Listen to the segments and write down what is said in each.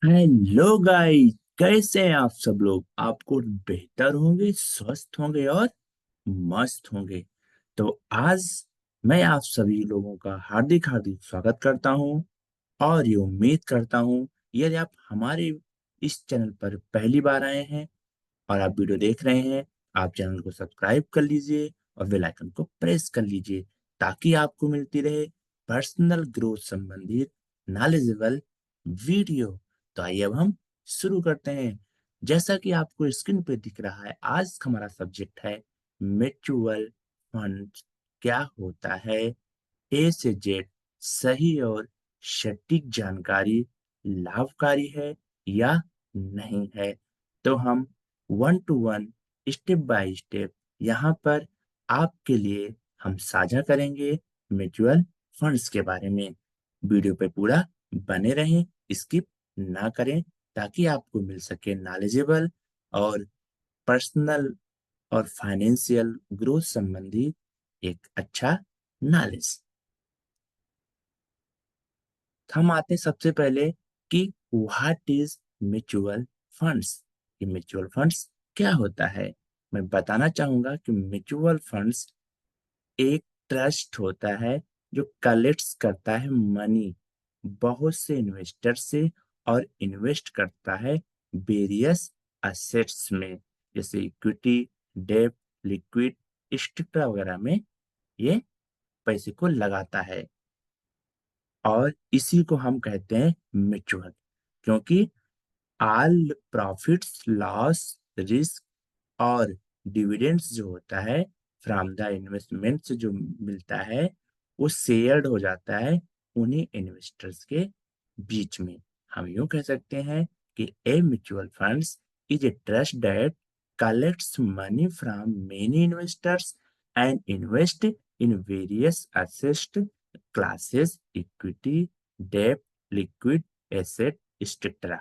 Hello guys, कैसे हैं आप सब लोग। आपको बेहतर होंगे, स्वस्थ होंगे और मस्त होंगे। तो आज मैं आप सभी लोगों का हार्दिक हार्दिक स्वागत करता हूं और ये उम्मीद करता हूं यदि आप हमारे इस चैनल पर पहली बार आए हैं और आप वीडियो देख रहे हैं, आप चैनल को सब्सक्राइब कर लीजिए और बेल आइकन को प्रेस कर लीजिए ताकि आपको मिलती रहे पर्सनल ग्रोथ संबंधित नॉलेजेबल वीडियो। तो आइए अब हम शुरू करते हैं। जैसा कि आपको स्क्रीन पे दिख रहा है, आज का हमारा सब्जेक्ट है म्यूचुअल फंड। क्या होता है, ए से जेड सही और सटीक जानकारी लाभकारी है या नहीं है। तो हम one two one, step by step यहाँ पर आपके लिए हम साझा करेंगे म्यूचुअल फंड्स के बारे में। वीडियो पे पूरा बने रहें, स्किप ना करें ताकि आपको मिल सके नॉलेजेबल और पर्सनल और फाइनेंशियल ग्रोथ संबंधी एक अच्छा नॉलेज। हम आते हैं सबसे पहले कि व्हाट इज म्यूचुअल फंड्स। ये म्यूचुअल फंड्स क्या होता है। मैं बताना चाहूंगा कि म्यूचुअल फंड्स एक ट्रस्ट होता है जो कलेक्ट्स करता है मनी बहुत से इन्वेस्टर से और इन्वेस्ट करता है वेरियस असेट्स में, जैसे इक्विटी, डेब्ट, लिक्विड, एक्सेट्रा वगैरह में ये पैसे को लगाता है। और इसी को हम कहते हैं म्यूचुअल, क्योंकि ऑल प्रॉफिट्स, लॉस, रिस्क और डिविडेंड्स जो होता है फ्रॉम द इन्वेस्टमेंट से जो मिलता है वो शेयर्ड हो जाता है उन्हीं इन्वेस्टर्स के बीच में। हम यूं कह सकते हैं कि a mutual funds is a trust that collects money from many investors and invest in various asset classes, equity, debt, liquid asset, etc.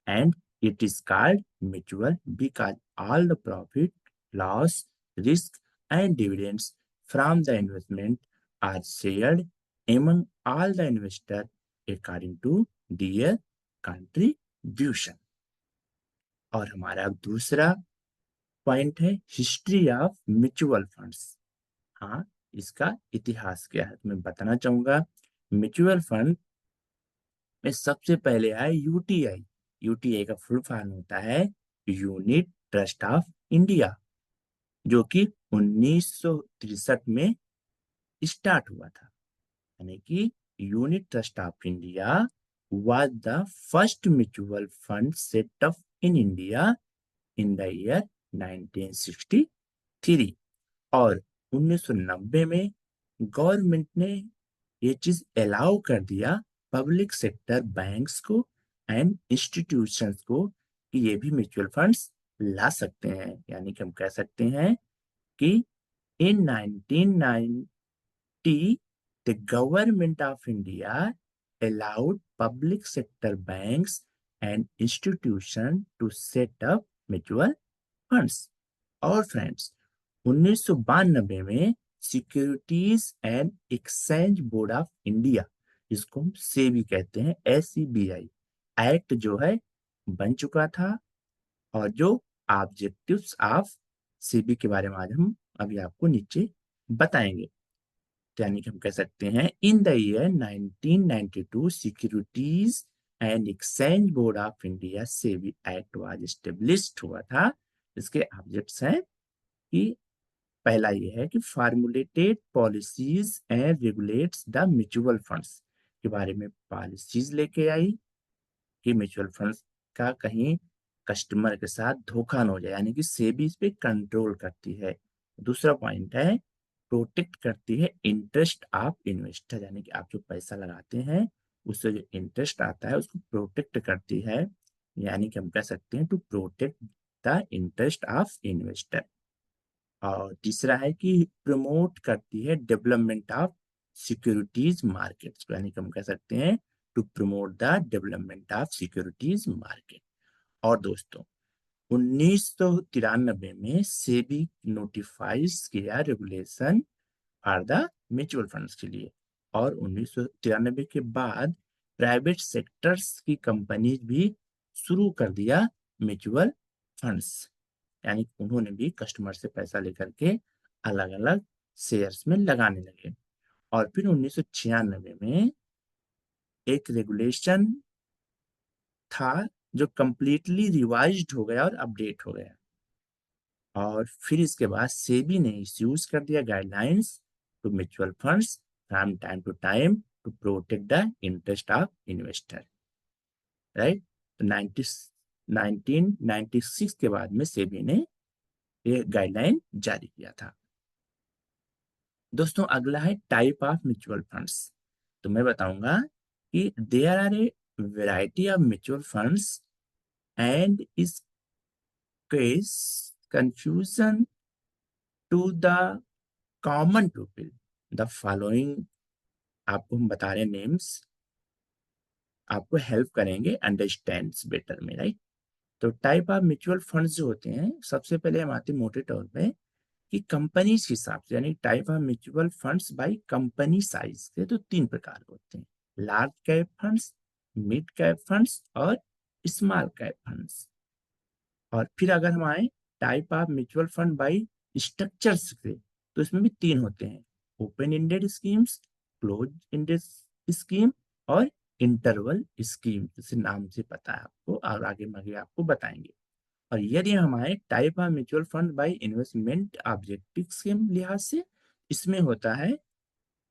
And it is called mutual because all the profit, loss, risk, and dividends from the investment are shared among all the investors according to their contribution। और हमारा दूसरा point है history of mutual funds. हाँ, इसका इतिहास क्या है तो मैं बताना चाहूंगा। म्यूचुअल फंड में सबसे पहले आया यूटीआई। यूटीआई का फुल फॉर्म होता है यूनिट ट्रस्ट ऑफ इंडिया, जो कि 1963 में स्टार्ट हुआ था। यानी कि unit trust of India was the first mutual fund setup in India in the year 1963। और 1990 में गवर्नमेंट ने ये चीज अलाउ कर दिया पब्लिक सेक्टर बैंक्स को एंड इंस्टीट्यूशंस को कि ये भी म्यूचुअल फंड्स ला सकते हैं। यानी कि हम कह सकते हैं कि इन 1990 the government of India allowed public sector banks and institution to set up mutual funds। और फ्रेंड्स, 1992 में securities and exchange board of India, जिसको हम सेबी कहते हैं, SEBI एक्ट जो है बन चुका था। और जो ऑब्जेक्टिव्स ऑफ सेबी के बारे में आज हम अभी आपको नीचे बताएंगे। तो यानी कि हम कह सकते हैं in the year 1992 securities and exchange board of India SEBI act was established हुआ था। इसके ऑब्जेक्ट्स हैं कि पहला ये है कि formulated policies and regulates the mutual funds के बारे में पॉलिसीज लेके आई कि म्यूचुअल फंड्स का कहीं कस्टमर के साथ धोखा न हो जाए, यानी कि सेबी इस पे कंट्रोल करती है। दूसरा पॉइंट है प्रोटेक्ट करती है इंटरेस्ट ऑफ इन्वेस्टर, यानी कि आप जो पैसा लगाते हैं उससे जो इंटरेस्ट आता है उसको प्रोटेक्ट करती है। यानी कि हम कह सकते हैं to protect the interest of investor. और तीसरा है कि प्रमोट करती है डेवलपमेंट ऑफ सिक्योरिटीज मार्केट्स, यानी कि हम कह सकते हैं to promote the development of securities market. और दोस्तों, 1993 में सेबी नोटिफाइज किया regulation for the mutual funds के लिए। और 1993 के बाद प्राइवेट सेक्टर्स की कंपनीज भी शुरू कर दिया म्यूचुअल फंड्स, यानी उन्होंने भी कस्टमर से पैसा लेकर के अलग अलग शेयर्स में लगाने लगे। और फिर 1996 में एक रेगुलेशन था जो कंप्लीटली रिवाइज्ड हो गया और अपडेट हो गया, और फिर इसके बाद सेबी ने इश्यूज कर दिया guidelines to mutual funds from time to time to protect the interest of investor, right. तो 1996 के बाद में सेबी ने ये गाइडलाइन जारी किया था। दोस्तों अगला है टाइप ऑफ म्यूचुअल फंड्स। तो मैं बताऊंगा कि there are a variety of mutual funds and इस case confusion to the common people the following, आपको हम बता रहे नेम्स, आपको हेल्प करेंगे अंडरस्टैंड बेटर में, राइट। तो टाइप ऑफ म्यूचुअल फंड्स जो होते हैं, सबसे पहले हम आते हैं मोटे तौर पे कि कंपनी के हिसाब से, यानी type of mutual funds by company size के तो तीन प्रकार के होते हैं: large cap funds, mid cap funds और स्मॉल कैप फंड्स। और फिर अगर हम आए type of mutual fund by structures से, तो इसमें भी तीन होते हैं: open ended schemes, close ended scheme और इंटरवल स्कीम। जैसे नाम से पता है आपको, और आगे आगे आपको बताएंगे। और यदि हमारे type of mutual fund bye investment objective के लिहाज से, इसमें होता है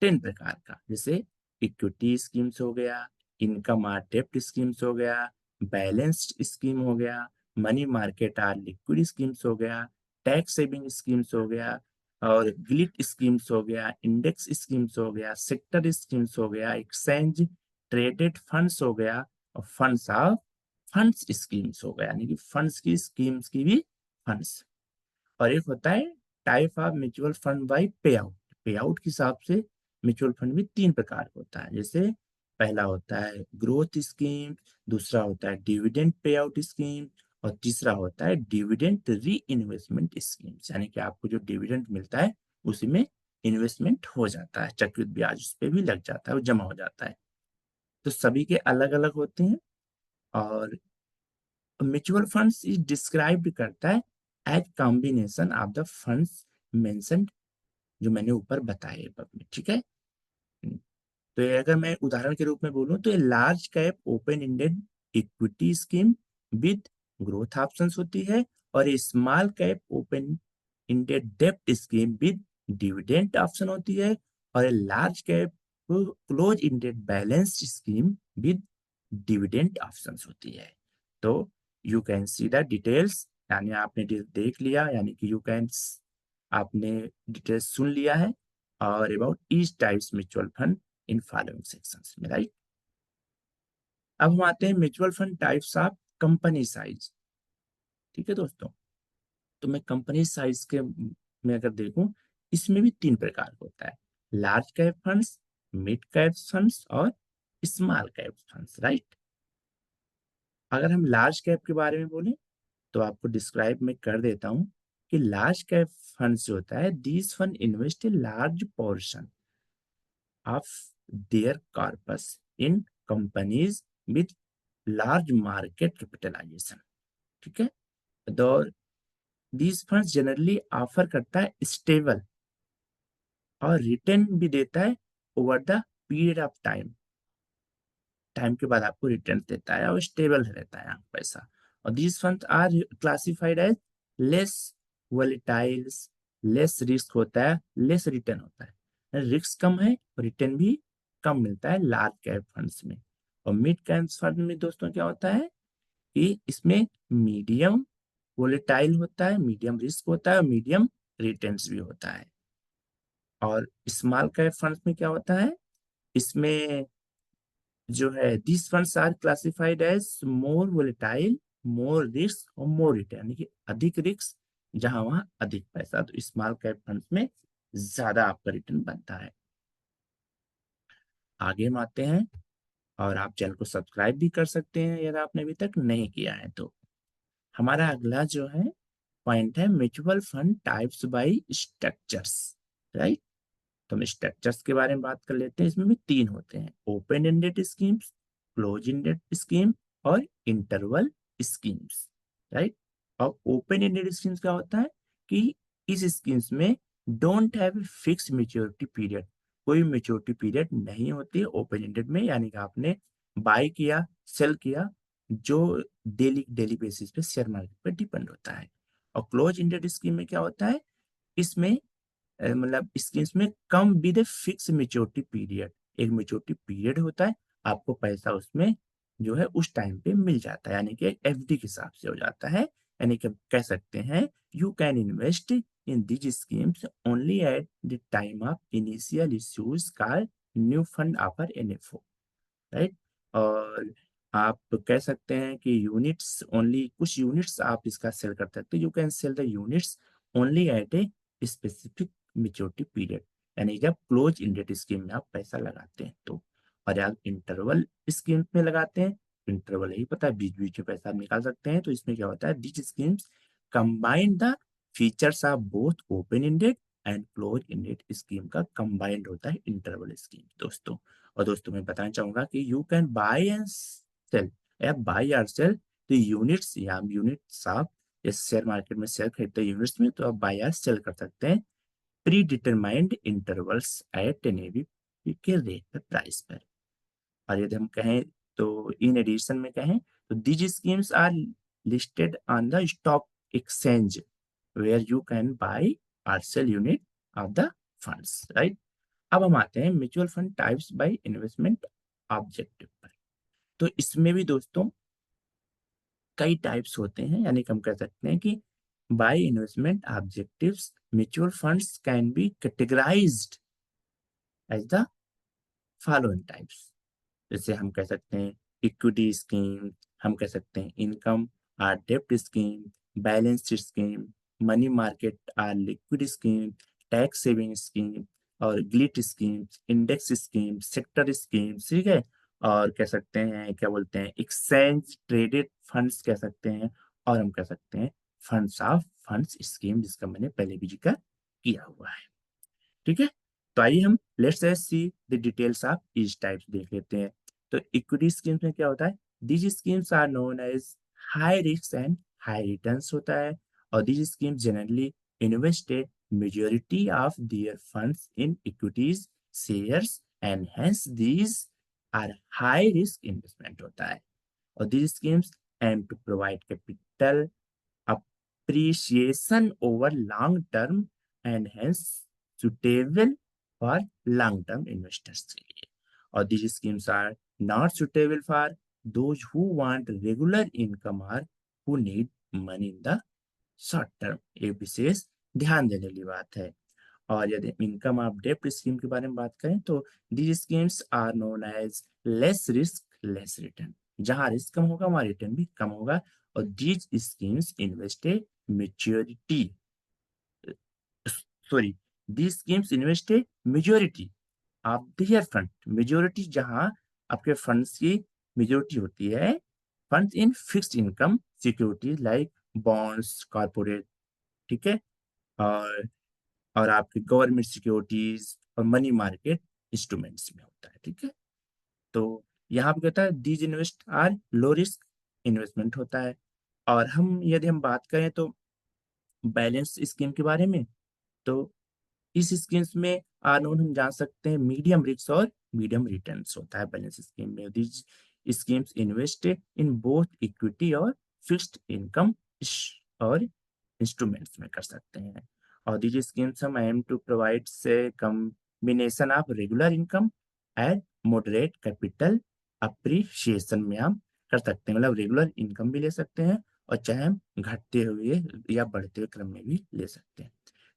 10 प्रकार का, जैसे इक्विटी स्कीम्स हो गया, इनकम और डेप्ट स्कीम्स हो गया, बैलेंस्ड स्कीम हो गया, मनी मार्केट और लिक्विड स्कीम्स हो गया, टैक्स सेविंग स्कीम्स हो गया, और गिल्ट स्कीम्स हो गया, इंडेक्स स्कीम्स हो गया, सेक्टर स्कीम्स हो गया, एक्सचेंज ट्रेडेड फंड्स हो गया, और फंड्स ऑफ फंड्स स्कीम्स हो गया, यानी कि फंड्स की स्कीम्स की भी फंड्स। और एक होता है type of mutual fund by pay out. Pay out के हिसाब से म्यूचुअल फंड भी तीन प्रकार का होता है, जैसे पहला होता है ग्रोथ स्कीम, दूसरा होता है डिविडेंड पे आउट स्कीम, और तीसरा होता है डिविडेंड री इन्वेस्टमेंट स्कीम, यानी कि आपको जो डिविडेंड मिलता है उसी में इन्वेस्टमेंट हो जाता है, चक्रवृद्धि ब्याज उस पर भी लग जाता है, वो जमा हो जाता है। तो सभी के अलग अलग होते हैं। और म्यूचुअल फंड्स इज डिस्क्राइब्ड करता है as combination of the funds mentioned, जो मैंने ऊपर बताए above में, ठीक है। तो ये अगर मैं उदाहरण के रूप में बोलूं तो ये large cap open ended equity scheme with growth options होती है, और ये स्मॉल कैप ओपन एंडेड डेप्ट स्कीम विद डिविडेंड ऑप्शन होती है, और ये large cap close ended balanced scheme with dividend options होती है। तो you can see the details, यानी आपने देख लिया, यानी कि यू कैन, आपने डिटेल्स सुन लिया है, और about each types mutual fund in following sections में, राइट। अब हम आते हैं mutual fund types of company size, ठीक है दोस्तों। तो मैं कंपनी साइज के में अगर देखूं, इसमें भी तीन प्रकार का होता है: large cap funds, mid cap funds और स्मॉल कैप फंड्स, राइट। अगर हम लार्ज कैप के बारे में बोलें तो आपको डिस्क्राइब मैं कर देता हूं कि लार्ज कैप फंड्स जो होता है, these fund invest a large portion of their corpus in companies with large market capitalization, ठीक है। तो these funds generally ऑफर करता है स्टेबल और रिटर्न भी देता है over the period of time, time के बाद आपको रिटर्न देता है और स्टेबल रहता है यहाँ पैसा। और these funds are classified as less volatiles, less risk होता है, लेस रिटर्न होता है, रिस्क कम है, रिटर्न भी कम मिलता है लार्ज कैप फंड्स में। और मिड कैप फंड में दोस्तों क्या होता है कि इसमें मीडियम वोलेटाइल होता है, मीडियम रिस्क होता है, और मीडियम रिटर्न्स भी होता है। और स्मॉल कैप फंड्स में क्या होता है, इसमें जो है this funds are classified as more volatile, more risk और मोर रिटर्न, यानी कि अधिक रिस्क जहां वहां अधिक पैसा। तो स्मॉल कैप फंड्स में ज्यादा आपका रिटर्न बनता है। आगे हम आते हैं, और आप चैनल को सब्सक्राइब भी कर सकते हैं यदि आपने अभी तक नहीं किया है तो। हमारा अगला जो है पॉइंट है mutual fund types by structures, right. तो हम स्ट्रक्चर्स के बारे में बात कर लेते हैं। इसमें भी तीन होते हैं: open ended schemes, close ended scheme और इंटरवल स्कीम्स, राइट। और ओपन एंडेड स्कीम्स क्या होता है कि इस स्कीम्स में don't have fix maturity period, कोई मेच्योरिटी पीरियड नहीं होती है ओपन एंडेड में, यानी कि आपने बाय किया सेल किया जो डेली डेली बेसिस पे शेयर मार्केट पे डिपेंड होता है। और क्लोज एंडेड स्कीम में क्या होता है, इसमें मतलब स्कीम्स में come with a fix maturity period, एक मेच्योरिटी पीरियड होता है, आपको पैसा उसमें जो है उस टाइम पे मिल जाता है, यानी कि एफडी के हिसाब से हो जाता है। यानी कि कह सकते हैं you can invest in these schemes only at the time of initial issues called new fund offer NFO, right. और आप कह सकते हैं कि यूनिट्स ओनली, कुछ यूनिट्स आप इसका सेल कर सकते हैं, you can sell the units only at a specific maturity period, यानी जब क्लोज इंडेड स्कीम में आप पैसा लगाते हैं तो। और आप इंटरवल स्कीम में लगाते हैं, इंटरवल यही पता है बीच बीच में पैसा आप निकाल सकते हैं, तो इसमें क्या होता है this schemes combine the features of both open ended and close ended scheme का कंबाइंड होता है इंटरवल स्कीम दोस्तों। और दोस्तों मैं बताना चाहूंगा कि you can buy and sell, या बाय और सेल द यूनिट्स, या यूनिट्स आप इस शेयर मार्केट में शेयर खरीदते हैं यूनिट्स में, तो आप बाय या सेल कर सकते हैं predetermined intervals at NAV के रेट पर, प्राइस पर। और यदि हम कहें तो इन एडिशन में कहें तो these schemes are listed on the stock exchange where you can buy और sell unit of the funds, right. अब हम आते हैं mutual fund types by investment objective पर। तो इसमें भी दोस्तों कई टाइप्स होते हैं, यानी कि हम कह सकते हैं कि by investment objectives mutual funds can be categorized as the following types. जैसे हम कह सकते हैं इक्विटी स्कीम, हम कह सकते हैं इनकम और डेप्ट scheme, balance scheme, money market और liquid scheme, tax saving scheme और gilt scheme, index scheme, sector scheme, ठीक है। और कह सकते हैं क्या बोलते हैं एक्सचेंज ट्रेडेड फंड्स कह सकते हैं, और हम कह सकते हैं फंड्स ऑफ फंड्स स्कीम, जिसका मैंने पहले भी जिक्र किया हुआ है, ठीक है। तो आइए हम let's see the details of each types देख लेते हैं। तो इक्विटी स्कीम्स में क्या होता है, these schemes are known as high risk and high returns होता है, और these schemes generally invest a majority of their funds in equities shares and hence these are high risk investment होता है। और these schemes aim to provide capital appreciation over long term and hence suitable for long term investors के लिए। और these schemes are not suitable for those who want regular income or who need money in the short term, ये विशेष ध्यान देने वाली बात है। और यदि इनकम ऑफ डेप्ट स्कीम के बारे में बात करें तो these schemes are known as less risk less return, जहां रिस्क कम होगा वहां रिटर्न भी कम होगा। और these schemes invest a maturity sorry these schemes invest a majority of their fund, majority जहां आपके फंड्स की मेजोरिटी होती है funds in fixed income securities like bonds corporate, ठीक है। और और आपके गवर्नमेंट सिक्योरिटीज और मनी मार्केट इंस्ट्रूमेंट्स में होता है, ठीक है। तो यहाँ पे कहता है these invest are low risk investment होता है। और हम यदि हम बात करें तो बैलेंस स्कीम के बारे में, तो इस स्कीम्स में आनोन हम जान सकते हैं मीडियम रिस्क और मीडियम रिटर्न्स होता है बैलेंस स्कीम में। These schemes invest in both equity और फिक्स्ड इनकम और इंस्ट्रूमेंट्स में कर सकते हैं। और दीज स्कीम्स हम एम टू प्रोवाइड से combination of regular income and moderate capital appreciation में हम कर सकते हैं, मतलब रेगुलर इनकम भी ले सकते हैं और चाहे हम घटते हुए या बढ़ते हुए क्रम में भी ले सकते हैं।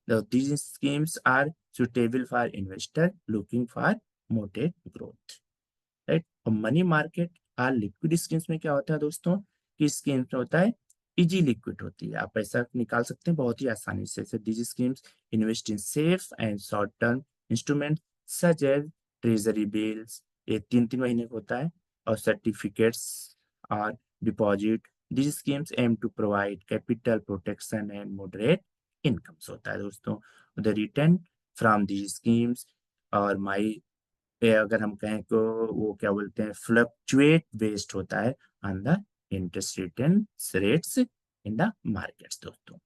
These schemes are suitable for investor looking for moderate growth, right? और मनी मार्केट और लिक्विड स्कीम्स में क्या होता है दोस्तों कि स्कीम्स में होता है इजी लिक्विड होती है, आप पैसा निकाल सकते हैं बहुत ही आसानी से। These schemes invest in safe and short term instrument such as treasury bills, ये 3 3 महीने का होता है, और सर्टिफिकेट्स और deposit. These schemes aim to provide capital protection and moderate incomes होता है दोस्तों। The return from these schemes और माई अगर हम कहें तो वो क्या बोलते हैं, फ्लक्चुएट बेस्ड होता है on the interest rates in the markets दोस्तों।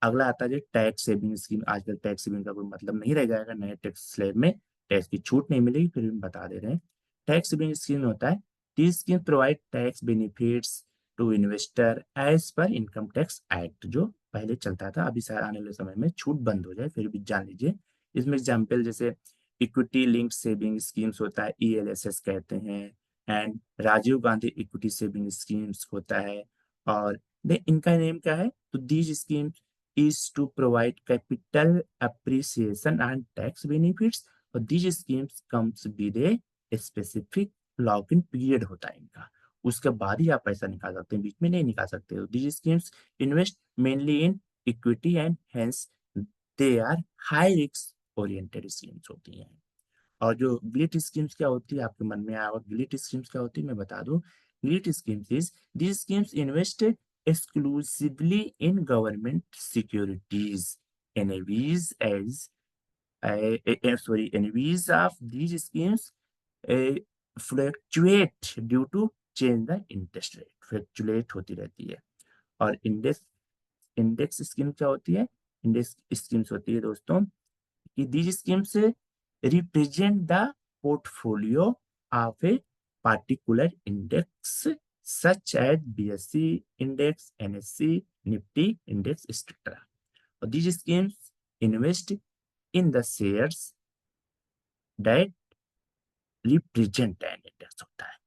अगला आता है टैक्स सेविंग स्कीम। आजकल टैक्स सेविंग का कोई मतलब नहीं रह जाएगा, नए टैक्स स्लैब में टैक्स की छूट नहीं मिलेगी, फिर भी बता दे रहे हैं। टैक्स सेविंग स्कीम होता है, this scheme provide tax benefits to investor as per income tax act, जो पहले चलता था, अभी शायद आने वाले समय में छूट बंद हो जाए, फिर भी जान लीजिए। इसमें एग्जाम्पल जैसे इक्विटी लिंक सेविंग स्कीम्स होता है, ईएलएसएस कहते हैं, and Rajiv Gandhi equity saving schemes होता है। और इनका नेम क्या है, तो these schemes is to provide capital appreciation and tax benefits, और these schemes comes with a specific lock in period होता है इनका, उसके बाद ही आप पैसा निकाल सकते हैं, बीच में नहीं निकाल सकते हो। These schemes invest mainly in equity and hence they are high risk oriented schemes होती हैं। और जो गिलिट स्कीम्स क्या होती है, आपके मन में आया होगा गिलिट स्कीम्स क्या होती है, मैं बता दूं। Gilt schemes is these schemes invested exclusively in government securities. NAVs as NAVs of these schemes uh, fluctuate due to change the interest rate, fluctuate होती रहती है। और इंडेक्स इंडेक्स स्कीम क्या होती है, इंडेक्स स्कीम्स होती है दोस्तों कि these schemes represent the portfolio of a particular index such as BSE index, NSE, Nifty index, etc. और these schemes invest in the shares that represent an index होता है।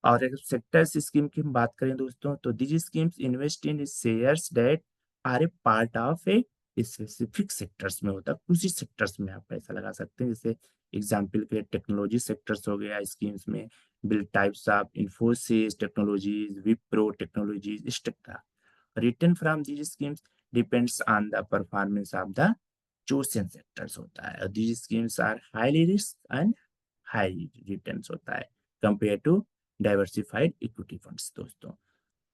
और अगर सेक्टर्स स्कीम की हम बात करें दोस्तों, तो these schemes invest in shares that are a part of a specific sectors में होता है, उसी सेक्टर्स में आप पैसा लगा सकते हैं। जैसे एग्जांपल के टेक्नोलॉजी सेक्टर्स हो गया स्कीम्स में, bill types of Infosys technologies, Wipro technologies, etcetera. Return from these schemes depends on the performance of the chosen sectors होता है। These schemes are highly risk and high returns होता है compare to diversified equity funds दोस्तों।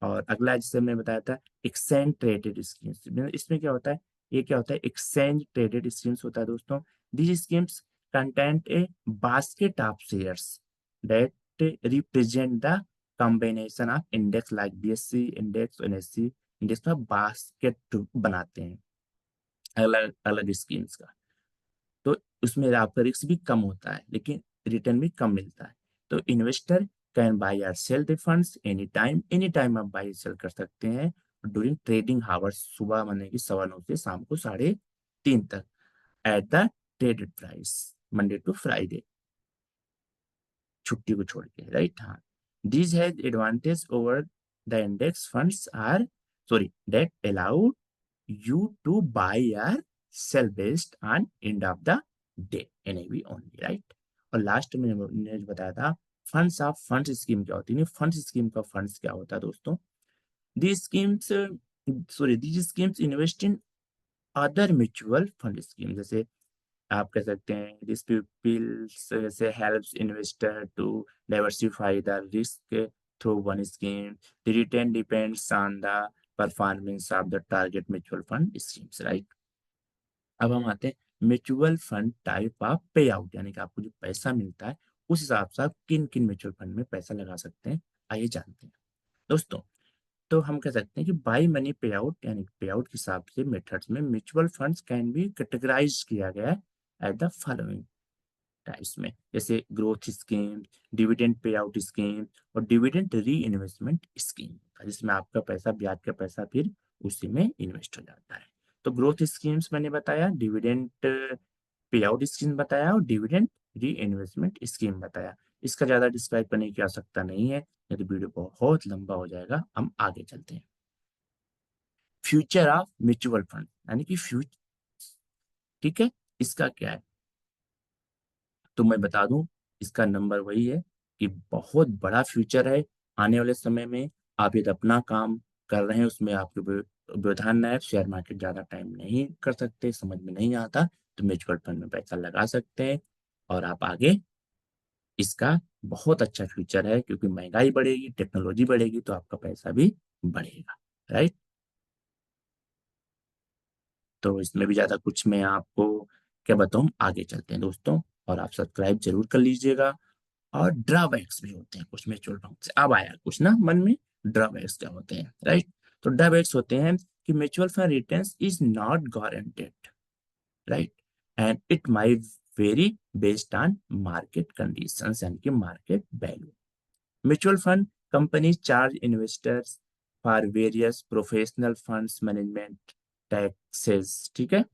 और अगला जिसे मैं बताया था एक्सचेंज ट्रेडेड स्कीम्स, इसमें क्या होता है, ये क्या होता है, एक्सचेंज ट्रेडेड स्कीम्स होता है दोस्तों। These schemes content A basket of shares that represent the combination of index like BSc index, NSC index का बास्केट बनाते हैं अलग अलग स्कीम्स का। तो उसमें आपका रिस्क भी कम होता है लेकिन रिटर्न भी कम मिलता है। तो इन्वेस्टर कैन बाय और sell the funds any time आप बाय सेल कर सकते हैं ड्यूरिंग ट्रेडिंग हावर्स, सुबह माने कि 9:15 से शाम को 3:30 तक, at the traded price, Monday to Friday, छुट्टी को छोड़ के, राइट। हाँ, this has advantage over the index funds are sorry that allow you to buy or sell based on end of the day NAV only, right। और last में मैंने जो बताया था फंड्स ऑफ फंड्स स्कीम क्या होती है, फंड्स स्कीम का फंड्स क्या होता है दोस्तों, these schemes these schemes invest in other mutual fund scheme। जैसे आप कह सकते हैं दिस पीपल्स से helps investor to diversify the risk through one scheme, the return depends on the performance of the target mutual fund schemes, right. अब हम आते हैं mutual fund type of pay out, यानी कि आपको जो पैसा मिलता है उस हिसाब से आप किन किन म्यूचुअल फंड में पैसा लगा सकते हैं, आइए जानते हैं दोस्तों। तो हम कह सकते हैं कि बाई मनी पे आउट यानी पे आउट के हिसाब से मेथड्स में mutual funds can be categorize किया गया है एट द फॉलोइंग टाइप्स में, जैसे growth scheme, dividend pay out scheme और डिविडेंड री इन्वेस्टमेंट स्कीम, जिसमें आपका पैसा ब्याज का पैसा फिर उसी में इन्वेस्ट हो जाता है। तो ग्रोथ स्कीम्स मैंने बताया, डिविडेंड पे आउट स्कीम बताया और डिविडेंड री इन्वेस्टमेंट स्कीम बताया। इसका ज्यादा डिस्क्राइब करने की आवश्यकता नहीं है, नहीं तो वीडियो बहुत लंबा हो जाएगा। हम आगे चलते हैं। फ्यूचर ऑफ म्यूचुअल फंड यानी कि फ्यूचर, ठीक है, इसका क्या है, तो मैं बता दूं इसका नंबर वही है कि बहुत बड़ा फ्यूचर है आने वाले समय में। आप यदि अपना काम कर रहे हैं उसमें आपके व्यवधान है, शेयर मार्केट ज्यादा टाइम नहीं कर सकते, समझ में नहीं आता, तो म्यूचुअल फंड में पैसा लगा सकते हैं और आप आगे, इसका बहुत अच्छा फ्यूचर है क्योंकि महंगाई बढ़ेगी, टेक्नोलॉजी बढ़ेगी तो आपका पैसा भी बढ़ेगा, राइट। तो इसमें भी ज्यादा कुछ मैं आपको क्या बताऊं, आगे चलते हैं दोस्तों और आप सब्सक्राइब जरूर कर लीजिएगा। और ड्रॉबैक्स भी होते हैं कुछ म्यूचुअल फंड से। अब आया कुछ ना मन में, ड्रॉबैक्स क्या होते हैं, राइट। तो ड्रॉबैक्स होते हैं कि mutual fund returns is not guaranteed, right, and it might very based on market conditions यानी कि market value. Mutual fund company charge investors for various professional funds management taxes, ठीक है।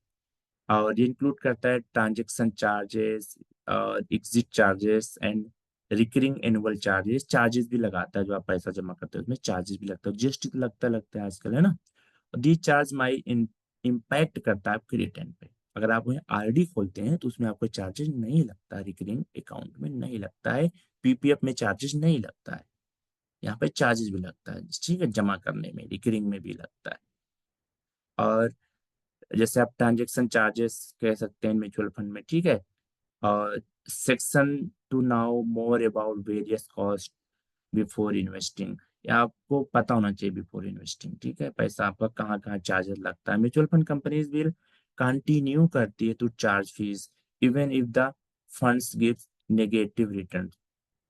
और ये इंक्लूड करता है ट्रांजैक्शन चार्जेस और exit charges and recurring annual charges. Charges भी लगाता है, जो आप पैसा जमा करते हो उसमें चार्जेस भी लगता है, जीएसटी तो लगता है आजकल, है ना। दी चार्ज माई इम्पैक्ट करता है आपके रिटर्न पे। अगर आप वहीं आरडी खोलते हैं तो उसमें आपको चार्जेस नहीं लगता, रिकरिंग अकाउंट में नहीं लगता है, पीपीएफ में चार्जेस नहीं लगता है। यहाँ पे चार्जेस भी लगता है, ठीक है, जमा करने में रिकरिंग में भी लगता है। और जैसे आप ट्रांजेक्शन चार्जेस कह सकते हैं म्यूचुअल फंड में, ठीक है। और section to know more about various cost before investing. या आपको पता होना चाहिए बिफोर इन्वेस्टिंग, ठीक है, पैसा आपका कहाँ कहाँ चार्जेस लगता है। Mutual fund companies will continue करती है to charge fees even if the funds gives negative return,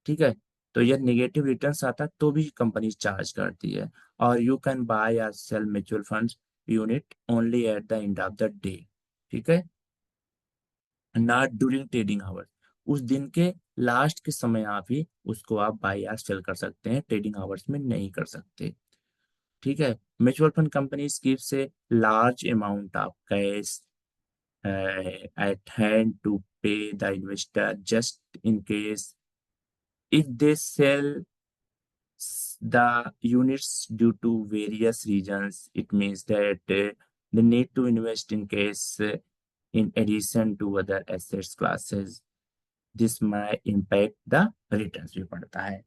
ठीक है। तो ये नेगेटिव रिटर्न्स आता है तो भी कंपनी चार्ज करती है। और यू कैन बाय या sell mutual funds unit only at the end of the day, ठीक है, नॉट ड्यूरिंग ट्रेडिंग आवर्स। उस दिन के लास्ट के समय आप ही उसको आप बाय या सेल कर सकते हैं, ट्रेडिंग आवर्स में नहीं कर सकते, ठीक है। Mutual fund companies gives a large amount of cash at hand to pay the investor just in case if they sell the units due to various reasons. It means that they need to invest in case in addition to other assets classes. This may impact the returns भी पड़ता है।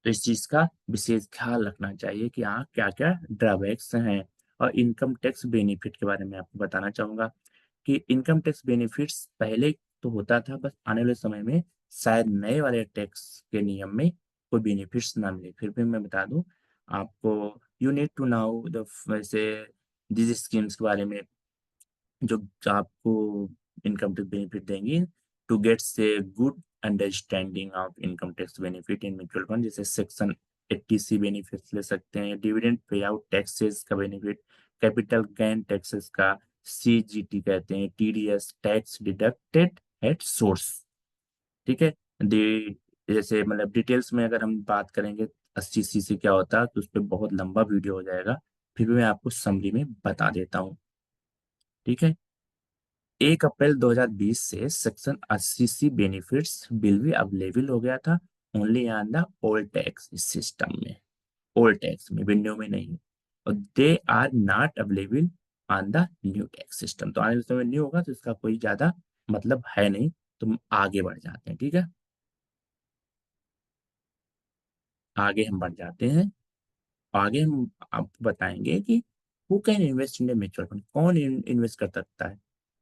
तो इस चीज का विशेष ख्याल रखना चाहिए कि हाँ क्या क्या ड्रॉबैक्स हैं। और इनकम टैक्स बेनिफिट के बारे में आपको बताना चाहूंगा कि इनकम टैक्स बेनिफिट्स पहले तो होता था, बस आने वाले समय में शायद नए वाले टैक्स के नियम में कोई बेनिफिट्स ना मिले। फिर भी मैं बता दूं आपको, you need to know the वैसे दिस स्कीम्स के बारे में जो आपको इनकम टैक्स बेनिफिट देंगी टू गेट से good understanding of income tax benefit in mutual fund. जैसे सेक्शन 80C बेनिफिट ले सकते हैं, डिविडेंड पे आउट टैक्सेस का बेनिफिट, कैपिटल गेन टैक्सेस का, सीजीटी कहते हैं, TDS tax deducted at source, ठीक है। दे जैसे मतलब डिटेल्स में अगर हम बात करेंगे 80C से क्या होता है तो उस पर बहुत लंबा वीडियो हो जाएगा, फिर भी मैं आपको समरी में बता देता हूँ, ठीक है। 1 अप्रैल 2020 से सेक्शन 80C बेनिफिट्स बिल भी अवेलेबल हो गया था, only on the old tax system में, ओल्ड टैक्स में, विंडो में नहीं। और they are not available on the new tax system. तो आने वाले समय न्यू होगा तो इसका कोई ज्यादा मतलब है नहीं। तो हम आगे बढ़ जाते हैं, ठीक है, आगे हम बढ़ जाते हैं। आगे हम आपको बताएंगे कि who can invest in mutual fund, कौन इन्वेस्ट कर सकता है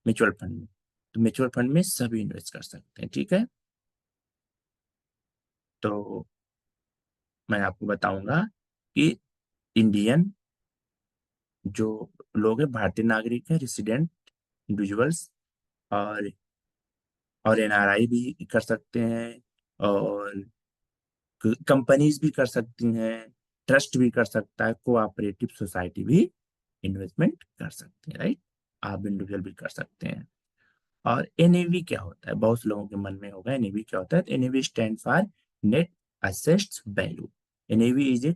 म्यूचुअल फंड में। तो म्यूचुअल फंड में सभी इन्वेस्ट कर सकते हैं, ठीक है। तो मैं आपको बताऊंगा कि इंडियन जो लोग हैं, भारतीय नागरिक हैं, रेसिडेंट इंडिविजुअल्स, और एनआरआई भी कर सकते हैं, और कंपनीज भी कर सकती हैं, ट्रस्ट भी कर सकता है, कोऑपरेटिव सोसाइटी भी इन्वेस्टमेंट कर सकते हैं, राइट। आप इंडिविजुअल भी कर सकते हैं। और एनएवी क्या होता है, बहुत से लोगों के मन में होगा एनएवी क्या होता है। तो NAV stand for net assets value. NAV is a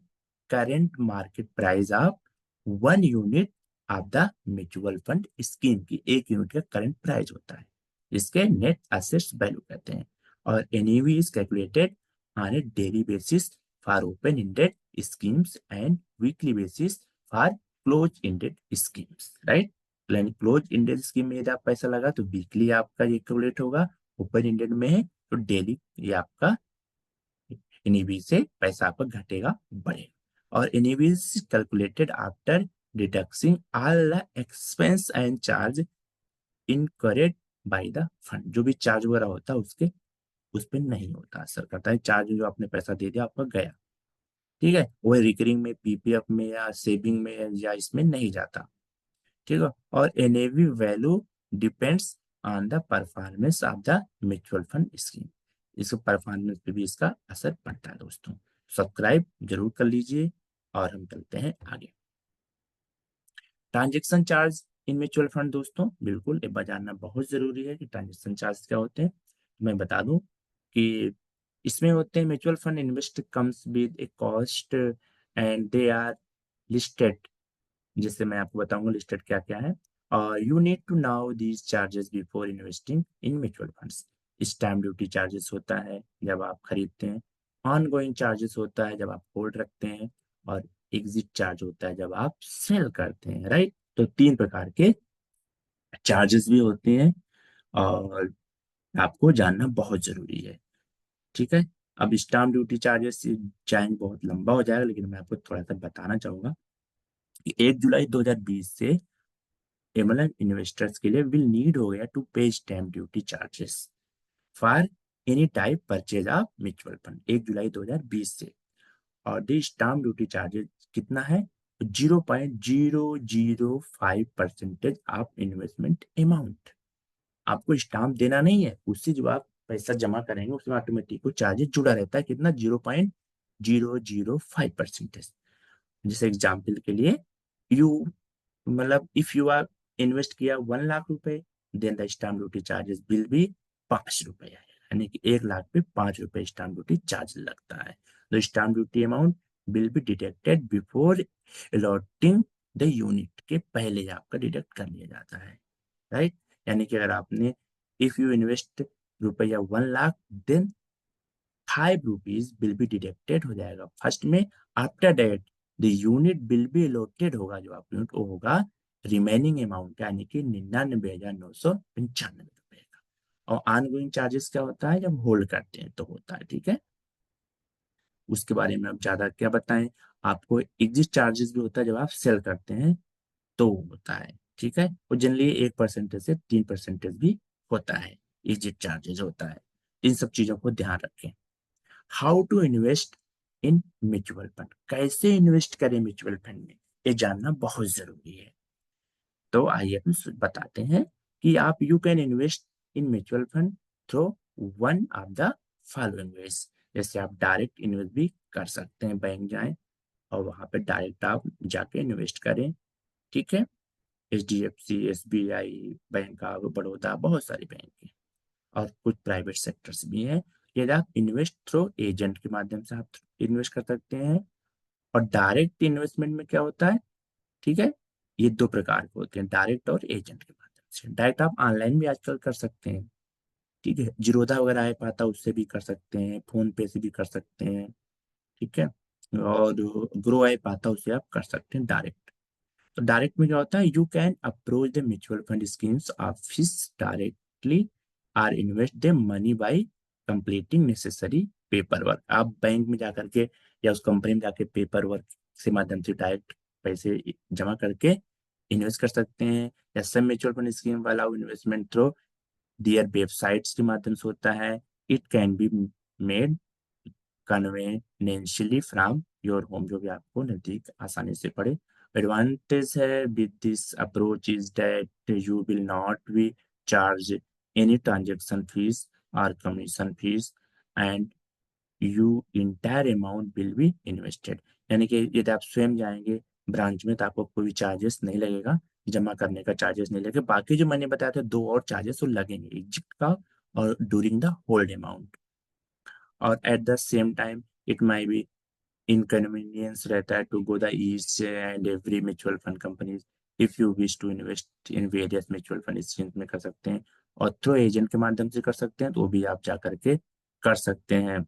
current market price of 1 unit of the mutual fund scheme की, 1 यूनिट का करंट प्राइस होता है, इसके नेट असेट्स वैल्यू कहते हैं। और NAV is calculated on A daily basis for open ended schemes and weekly basis for close ended schemes, right. यानी close ended scheme में यदि आप पैसा लगा तो वीकली आपका ये कैलकुलेट होगा, ओपन इंडेड में है तो डेली ये आपका एनईवी से पैसा आपका घटेगा बढ़ेगा। और NEV calculated after deducting all the expense and charge incurred by the fund. जो भी चार्ज वगैरह होता है उसके उस पर नहीं होता, असर करता है चार्ज, जो आपने पैसा दे दिया आपका गया, ठीक है। वो रिकरिंग में, पीपीएफ में या सेविंग में या इसमें नहीं जाता, ठीक है। और NAV value depends on the performance of the mutual fund scheme. इस परफॉर्मेंस पे भी इसका असर पड़ता है दोस्तों। सब्सक्राइब जरूर कर लीजिए और हम चलते हैं आगे। Transaction charge in mutual fund दोस्तों, बिल्कुल एक बार जानना बहुत जरूरी है कि ट्रांजेक्शन चार्ज क्या होते हैं। मैं बता दूं कि इसमें होते हैं mutual fund invest comes with a cost and they are listed, जिससे मैं आपको बताऊंगा लिस्टेड क्या क्या है। और you need to know these charges before investing in mutual funds. Stamp duty charges होता है जब आप खरीदते हैं, ऑन गोइंग चार्जेस होता है जब आप होल्ड रखते हैं, और एग्जिट चार्ज होता है जब आप सेल करते हैं, राइट। तो तीन प्रकार के चार्जेस भी होते हैं और आपको जानना बहुत जरूरी है, ठीक है। अब स्टाम्प ड्यूटी चार्जेस जाएंगे बहुत लंबा हो जाएगा, लेकिन मैं आपको थोड़ा सा बताना चाहूंगा कि 1 जुलाई 2020 से एमएलएम इन्वेस्टर्स के लिए विल नीड हो गया टू पे stamp duty charges for any type purchase of mutual fund 1 जुलाई 2020 से। और द स्टाम्प ड्यूटी चार्जेस कितना है? 0.005% ऑफ इन्वेस्टमेंट अमाउंट। आपको स्टाम्प देना नहीं है, उससे जो आप पैसा जमा करेंगे उसमें ऑटोमेटिक को चार्जेस जुड़ा रहता है। कितना? 0.005%। जैसे एग्जाम्पल के लिए, यू मतलब इफ यू आर इन्वेस्ट किया 1 लाख रुपए, then the stamp duty charges will be 5 रुपए, यानी कि 1 लाख पे 5 रुपए स्टाम्प ड्यूटी चार्ज लगता है। The stamp duty amount will be deducted before allotting the unit, के पहले आपका डिडक्ट कर लिया जाता है, राइट। यानी कि अगर आपने इफ यू इन्वेस्ट रुपया 1 lakh, then 5 rupees will be deducted हो जाएगा फर्स्ट में। After that the unit will be allotted होगा, जो आप यूनिट वो होगा रिमेनिंग अमाउंट, यानी कि 99,995 रुपए का। और ऑनगोइंग चार्जेस क्या होता है? जब होल्ड करते हैं तो होता है, ठीक है। उसके बारे में अब ज्यादा क्या बताएं आपको। एग्जिट चार्जेस भी होता है जब आप सेल करते हैं तो होता है, ठीक है। और जनरली 1% से 3% भी होता है, एग्जिट चार्जेस होता है। इन सब चीजों को ध्यान रखें। How to invest in mutual fund, कैसे इन्वेस्ट करें म्यूचुअल फंड में, ये जानना बहुत जरूरी है। तो आइए हम बताते हैं कि आप you can invest in mutual fund through one of the following veg. जैसे आप डायरेक्ट इन्वेस्ट भी कर सकते हैं, बैंक जाएं और वहां पे डायरेक्ट आप जाके इन्वेस्ट करें, ठीक है। HDFC, SBI, bank of Baroda, बहुत सारी बैंक है और कुछ प्राइवेट सेक्टर्स भी हैं। यदि आप इन्वेस्ट थ्रू एजेंट के माध्यम से आप इन्वेस्ट कर सकते हैं। और डायरेक्ट इन्वेस्टमेंट में क्या होता है, ठीक है, ये दो प्रकार के होते हैं, डायरेक्ट और एजेंट के माध्यम से। डायरेक्ट आप ऑनलाइन भी आजकल कर सकते हैं, ठीक है। जीरोधा वगैरह ऐप आता है उससे भी कर सकते हैं, फोन पे से भी कर सकते हैं, ठीक है। और ग्रो ऐप आता है उससे आप कर सकते हैं डायरेक्ट। तो डायरेक्ट में क्या होता है, you can approach the mutual fund schemes office directly और invest the money by completing necessary paper work. आप बैंक में जाकर के या उस कंपनी में जाके पेपर वर्क से माध्यम से डायरेक्ट पैसे जमा करके इन्वेस्ट कर सकते हैं। या सब म्यूचुअल फंड स्कीम वाला इन्वेस्टमेंट थ्रू दियर वेबसाइट्स के माध्यम से होता है। It can be made conveniently from your home, जो भी आपको नजदीक आसानी से पड़े। एडवांटेज है with this approach is that you will not be charge any transaction fee or commission fee and you entire amount will be invested. यानी कि यदि आप स्वयं जाएंगे ब्रांच में तो आपको कोई चार्जेस नहीं लगेगा, जमा करने का चार्जेस नहीं लगेगा। बाकी जो मैंने बताया था दो और चार्जेस वो लगेंगे, एग्जिट का और ड्यूरिंग द होल्ड अमाउंट। और at the same time it may be inconvenience रहता है to go the each and every mutual fund companies if you wish to invest in various mutual fund schemes में कर सकते हैं। और through agent के माध्यम से कर सकते हैं तो वो भी आप जा करके कर सकते हैं।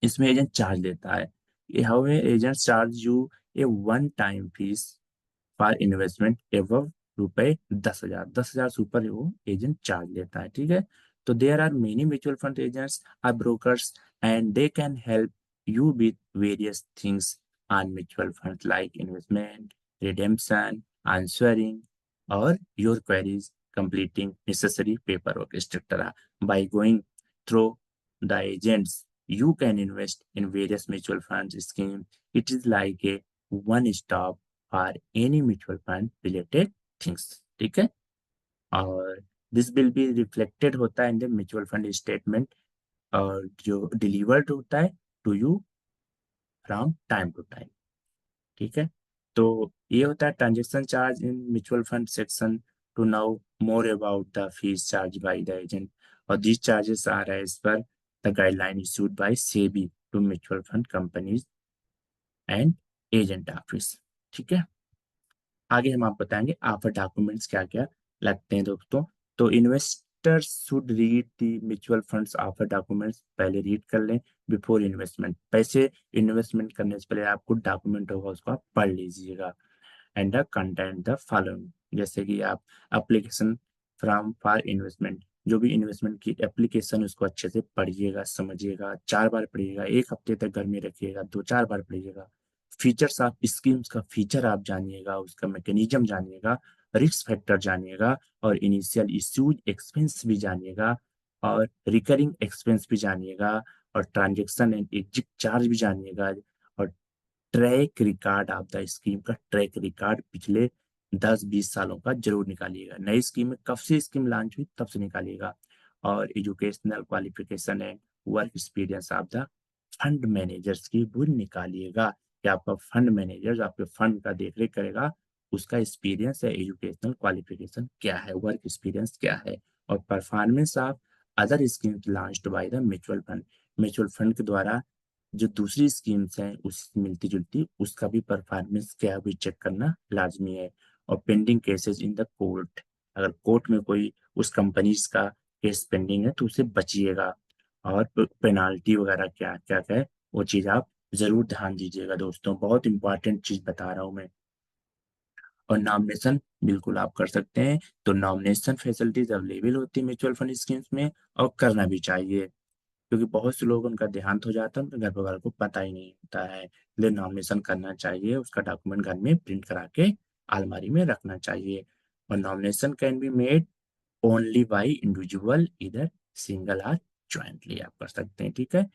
इसमें एजेंट चार्ज लेता है। How agent charge U A one time fees for investment एवं रुपए 10,000, 10,000 से ऊपर वो एजेंट चार्ज लेता है, ठीक है। तो there are many mutual fund agents or brokers and they can help you with various things on mutual fund like investment, redemption, answering or your queries, completing necessary paperwork, etc. By going through the agents, you can invest in various mutual funds schemes. It is like a one stop for any mutual fund related things, ठीक है। और this will be reflected होता है in the mutual fund statement, और जो delivered होता है to you from time to time. ठीक है, तो ये होता है transaction charge in mutual fund section. To know more about the fees charge by the agent, और these charges are as per the guideline issued by SEBI to mutual fund companies and agent office। ठीक है, आगे हम आप बताएंगे offer documents क्या क्या लगते हैं दोस्तों। तो investors should read the mutual funds offer documents, पहले रीड कर लें बिफोर इन्वेस्टमेंट। पैसे इन्वेस्टमेंट करने से पहले आपको डॉक्यूमेंट होगा उसको आप पढ़ लीजिएगा। And the content the following, जैसे कि आप एप्लीकेशन फ्रॉम फॉर इन्वेस्टमेंट, जो भी इन्वेस्टमेंट की एप्लीकेशन उसको अच्छे से पढ़िएगा, समझिएगा, 4 बार पढ़िएगा, एक हफ्ते तक घर में रखिएगा, 2-4 बार पढ़िएगा। फीचर्स ऑफ स्कीम्स का फीचर आप जानिएगा, उसका मैकेनिज्म जानिएगा, रिस्क फैक्टर जानिएगा, और इनिशियल इश्यूज एक्सपेंस भी जानिएगा, और रिकरिंग एक्सपेंस भी जानिएगा, और ट्रांजेक्शन एंड एग्जिट चार्ज भी जानिएगा, और track record of the scheme का ट्रैक रिकॉर्ड पिछले 10-20 सालों का जरूर निकालिएगा। नई स्कीम में कब से स्कीम लॉन्च हुई तब से निकालिएगा। और educational qualification and work experience of the fund managers की भी निकालिएगा, कि आपका फंड मैनेजर जो आपके फंड का देखरेख करेगा उसका एक्सपीरियंस है, एजुकेशनल क्वालिफिकेशन क्या है, वर्क एक्सपीरियंस क्या है। और performance of other schemes launched by the mutual fund, mutual fund के द्वारा जो दूसरी स्कीम्स हैं उससे मिलती जुलती उसका भी परफॉर्मेंस क्या है भी चेक करना लाजमी है। और pending cases in the court, अगर कोर्ट में कोई उस कंपनीज का केस पेंडिंग है तो उसे बचिएगा। और पेनाल्टी वगैरह क्या क्या है वो चीज़ आप जरूर ध्यान दीजिएगा दोस्तों, बहुत इंपॉर्टेंट चीज़ बता रहा हूँ मैं। और नॉमिनेशन बिल्कुल आप कर सकते हैं, तो नॉमिनेशन फैसिलिटीज अवेलेबल होती है म्यूचुअल फंड स्कीम्स में, और करना भी चाहिए, क्योंकि बहुत से लोग उनका देहांत हो जाता है, उनके घर परिवार को पता ही नहीं होता है, इसलिए नॉमिनेशन करना चाहिए, उसका डॉक्यूमेंट घर में प्रिंट करा के अलमारी में रखना चाहिए। और nomination can be made only by individual, इधर सिंगल और ज्वाइंटली आप कर सकते हैं। ठीक है,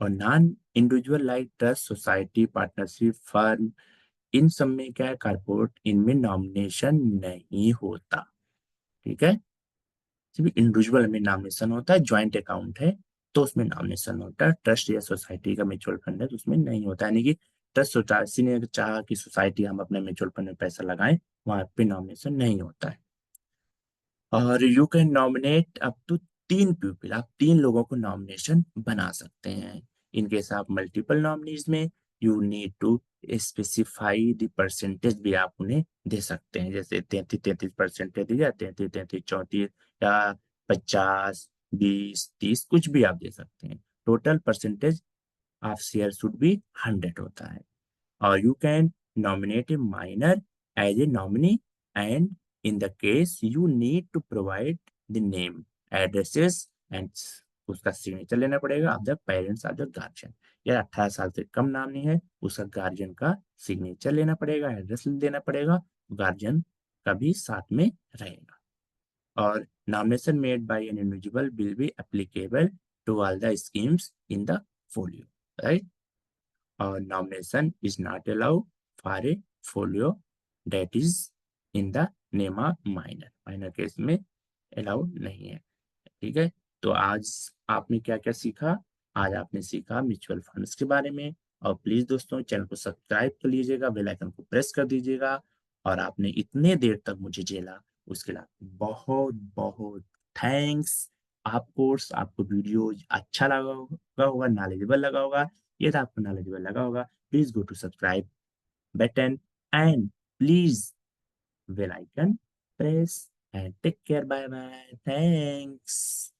और non individual like trust society partnership firm, इन सब में क्या है कारपोरेट, इनमें नॉमिनेशन नहीं होता। ठीक है, सिर्फ इंडिविजुअल में नामिनेशन होता है, ज्वाइंट अकाउंट है तो उसमें नामिनेशन होता है, ट्रस्ट या सोसाइटी का म्यूचुअल फंड है तो उसमें नहीं होता। यानी कि ट्रस्ट सोसाइटी ने चाहा कि सोसाइटी हम अपने म्यूचुअल फंड में पैसा लगाएं, वहां पे नॉमिनेशन नहीं होता है। और you can nominate up to 3 people, आप 3 लोगों को नॉमिनेशन बना सकते हैं। इन केस आप मल्टीपल नॉमिनीज में you need to specify the percentage भी आप उन्हें दे सकते हैं, जैसे 33-33% दे दिया, 33-33-34, या 50-20-30 कुछ भी आप दे सकते हैं। Total percentage of share should be 100 होता है। or you can nominate a minor as a nominee, and in the case you need to provide the name, addresses and उसका सिग्नेचर लेना पड़ेगा of the parents of the guardian. या 18 साल से कम नामनी है उसका गार्जियन का सिग्नेचर लेना पड़ेगा, एड्रेस देना पड़ेगा, गार्जियन का भी साथ में रहेगा। और nomination made by an individual will be applicable to all the schemes in the folio, right? Nomination is not allowed for a folio that is in the name of minor, minor case में allowed नहीं है। ठीक है, तो आज आपने क्या क्या सीखा, आज आपने सीखा म्यूचुअल फंड्स के बारे में। और प्लीज दोस्तों चैनल को सब्सक्राइब कर लीजिएगा, बेल आइकन को प्रेस कर दीजिएगा। और आपने इतने देर तक मुझे झेला उसके लिए आपको बहुत बहुत थैंक्स। आपको आपको वीडियो अच्छा लगा होगा, नॉलेजेबल लगा होगा। ये तो आपको नॉलेजेबल लगा होगा, please go to subscribe button, and please bell icon press, and take care. Bye bye. Thanks.